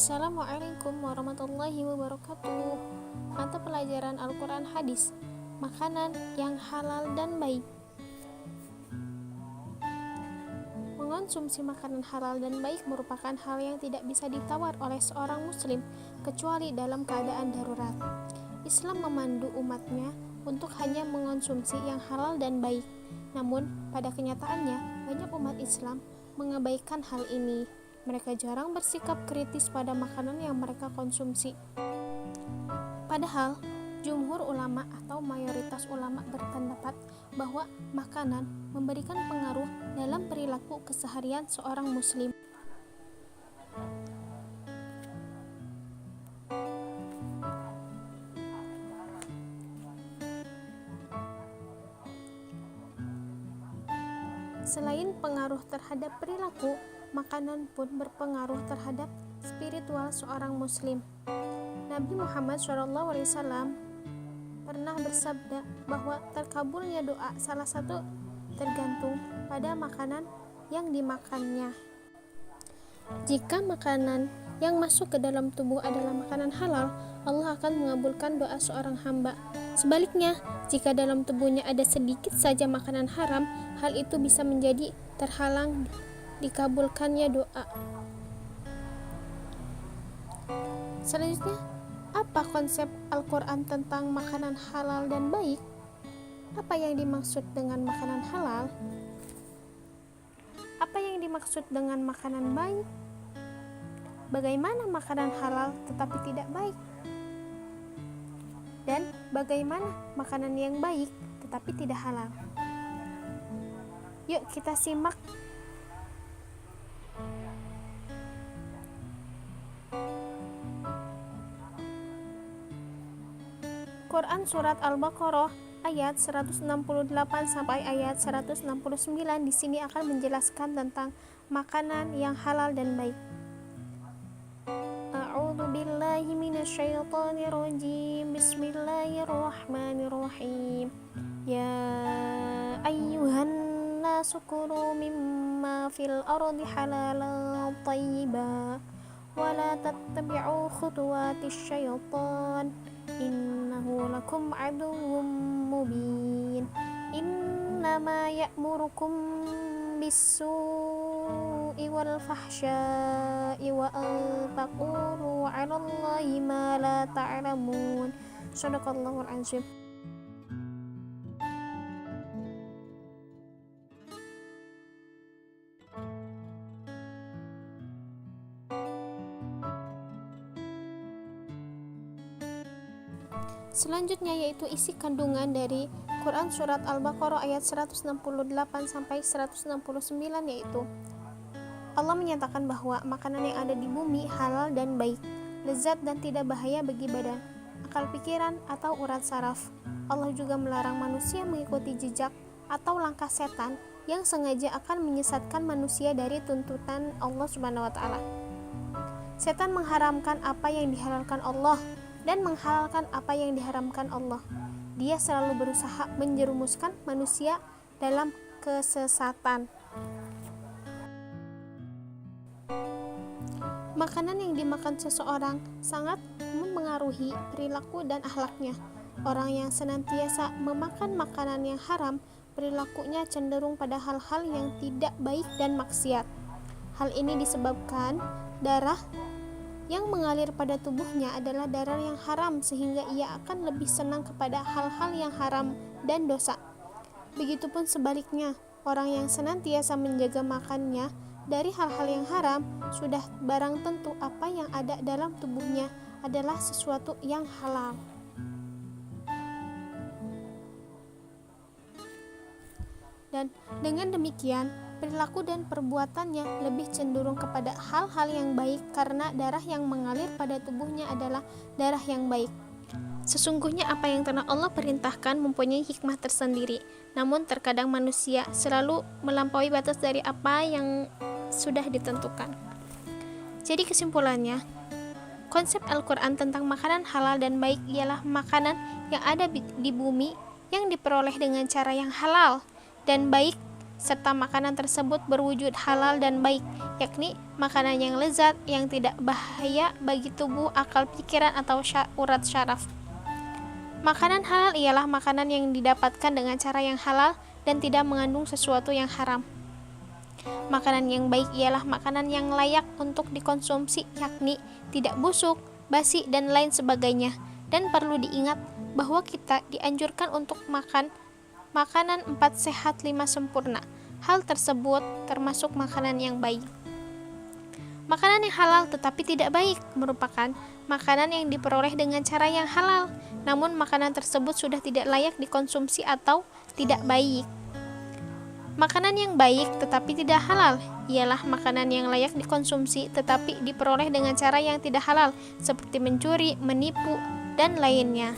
Assalamualaikum warahmatullahi wabarakatuh. Mata pelajaran Al-Quran Hadis, makanan yang halal dan baik. Mengonsumsi makanan halal dan baik merupakan hal yang tidak bisa ditawar oleh seorang muslim kecuali dalam keadaan darurat. Islam memandu umatnya untuk hanya mengonsumsi yang halal dan baik. Namun, pada kenyataannya, banyak umat Islam mengabaikan hal ini. Mereka jarang bersikap kritis pada makanan yang mereka konsumsi. Padahal, jumhur ulama atau mayoritas ulama berpendapat bahwa makanan memberikan pengaruh dalam perilaku keseharian seorang muslim. Selain pengaruh terhadap perilaku, makanan pun berpengaruh terhadap spiritual seorang muslim. Nabi Muhammad SAW pernah bersabda bahwa terkabulnya doa salah satu tergantung pada makanan yang dimakannya. Jika makanan yang masuk ke dalam tubuh adalah makanan halal, Allah akan mengabulkan doa seorang hamba. Sebaliknya, jika dalam tubuhnya ada sedikit saja makanan haram, hal itu bisa menjadi terhalang dikabulkannya doa. Selanjutnya, apa konsep Al-Quran tentang makanan halal dan baik? Apa yang dimaksud dengan makanan halal? Apa yang dimaksud dengan makanan baik? Bagaimana makanan halal tetapi tidak baik? Dan bagaimana makanan yang baik tetapi tidak halal? Yuk kita simak. Quran Surat Al-Baqarah ayat 168 sampai ayat 169 di sini akan menjelaskan tentang makanan yang halal dan baik. A'udzu billahi minasyaitonir rajim. Bismillahirrahmanirrahim. Ya ayyuhan nasu kulu mimma fil ardi halalan thayyiban wa la tattabi'u khutuwatis syaitan. Innahu lakum aduwwum mubin. Innama ya'murukum bis-su'i wal fahsya'i wa an taqulu 'alallahi ma la ta'lamun. Shadaqallahul azim. Selanjutnya yaitu isi kandungan dari Quran Surat Al-Baqarah ayat 168 sampai 169, yaitu Allah menyatakan bahwa makanan yang ada di bumi halal dan baik, lezat dan tidak bahaya bagi badan, akal pikiran atau urat saraf. Allah juga melarang manusia mengikuti jejak atau langkah setan yang sengaja akan menyesatkan manusia dari tuntutan Allah Subhanahu wa taala. Setan mengharamkan apa yang dihalalkan Allah dan menghalalkan apa yang diharamkan Allah. Dia selalu berusaha menjerumuskan manusia dalam kesesatan. Makanan yang dimakan seseorang sangat mempengaruhi perilaku dan akhlaknya. Orang yang senantiasa memakan makanan yang haram, perilakunya cenderung pada hal-hal yang tidak baik dan maksiat. Hal ini disebabkan darah yang mengalir pada tubuhnya adalah darah yang haram, sehingga ia akan lebih senang kepada hal-hal yang haram dan dosa. Begitupun sebaliknya, orang yang senantiasa menjaga makannya dari hal-hal yang haram, sudah barang tentu apa yang ada dalam tubuhnya adalah sesuatu yang halal. Dan dengan demikian, perilaku dan perbuatannya lebih cenderung kepada hal-hal yang baik karena darah yang mengalir pada tubuhnya adalah darah yang baik. Sesungguhnya apa yang telah Allah perintahkan mempunyai hikmah tersendiri, namun terkadang manusia selalu melampaui batas dari apa yang sudah ditentukan. Jadi kesimpulannya, konsep Al-Quran tentang makanan halal dan baik ialah makanan yang ada di bumi yang diperoleh dengan cara yang halal dan baik serta makanan tersebut berwujud halal dan baik, yakni makanan yang lezat, yang tidak bahaya bagi tubuh, akal, pikiran, atau urat syaraf. Makanan halal ialah makanan yang didapatkan dengan cara yang halal dan tidak mengandung sesuatu yang haram. Makanan yang baik ialah makanan yang layak untuk dikonsumsi, yakni tidak busuk, basi, dan lain sebagainya. Dan perlu diingat bahwa kita dianjurkan untuk makan makanan 4 sehat 5 sempurna. Hal tersebut termasuk makanan yang baik. Makanan yang halal tetapi tidak baik merupakan makanan yang diperoleh dengan cara yang halal, namun makanan tersebut sudah tidak layak dikonsumsi atau tidak baik. Makanan yang baik tetapi tidak halal ialah makanan yang layak dikonsumsi tetapi diperoleh dengan cara yang tidak halal, seperti mencuri, menipu, dan lainnya.